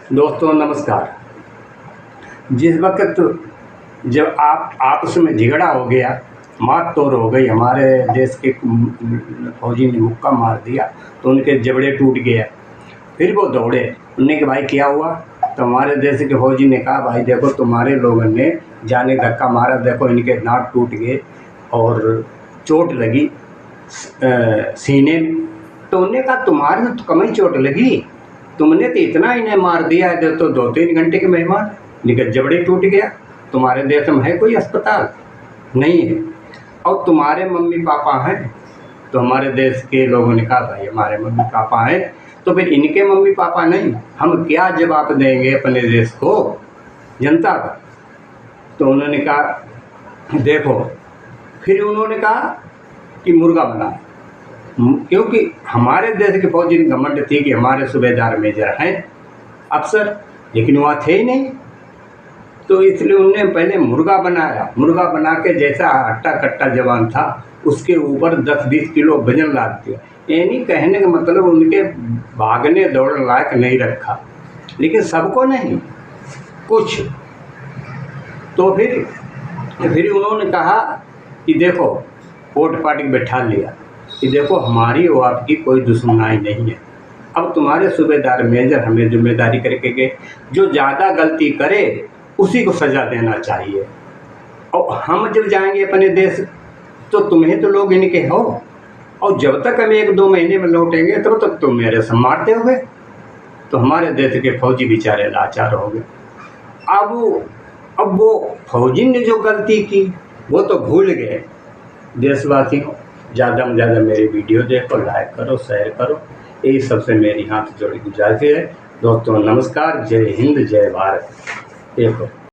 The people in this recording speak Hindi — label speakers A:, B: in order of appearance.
A: दोस्तों नमस्कार। जिस वक्त जब आप आपस में झगड़ा हो गया, मार तोड़ हो गई, हमारे देश के फौजी ने मुक्का मार दिया तो उनके जबड़े टूट गए। फिर वो दौड़े, उन्होंने कि भाई क्या हुआ? तो हमारे देश के फौजी ने कहा भाई देखो तुम्हारे लोगों ने जाने धक्का मारा, देखो इनके दांत टूट गए और चोट लगी सीने में। तो उन्होंने कहा तुम्हारे तो कम ही चोट लगी, तुमने तो इतना इन्हें मार दिया है, तो 2-3 घंटे के मेहमान निकल जबड़े टूट गया। तुम्हारे देश में है कोई अस्पताल? नहीं है। और तुम्हारे मम्मी पापा हैं? तो हमारे देश के लोगों ने कहा भाई हमारे मम्मी पापा हैं, तो फिर इनके मम्मी पापा नहीं, हम क्या जवाब देंगे अपने देश को, जनता का? तो उन्होंने कहा देखो, फिर उन्होंने कहा कि मुर्गा बनाए, क्योंकि हमारे देश के फौजी ने घमंड थी कि हमारे सूबेदार मेजर हैं अफसर, लेकिन वहाँ थे ही नहीं। तो इसलिए उन्होंने पहले मुर्गा बनाया। मुर्गा बना के जैसा हट्टा कट्टा जवान था उसके ऊपर 10-20 किलो वजन लाद दिया। यानी कहने का मतलब उनके भागने दौड़ने लायक नहीं रखा, लेकिन सबको नहीं, कुछ। तो फिर उन्होंने कहा कि देखो, वोट पार्टी बैठा लिया कि देखो हमारी और आपकी कोई दुश्मनाई नहीं है। अब तुम्हारे सूबेदार मेजर हमें जिम्मेदारी करके गए, जो ज़्यादा गलती करे उसी को सज़ा देना चाहिए। और हम जब जाएंगे अपने देश तो तुम्हें तो लोग इनके हो, और जब तक हम 1-2 महीने में लौटेंगे तब तक तुम मेरे से मारते होगे। तो हमारे देश के फौजी बेचारे लाचार हो गए। अब वो फौजी ने जो गलती की वो तो भूल गए। देशवासियों, ज़्यादा से ज़्यादा मेरी वीडियो देखो, लाइक करो, शेयर करो, यही सबसे मेरी हाथ जोड़ी गुजारिश है। दोस्तों नमस्कार, जय हिंद, जय भारत। देखो।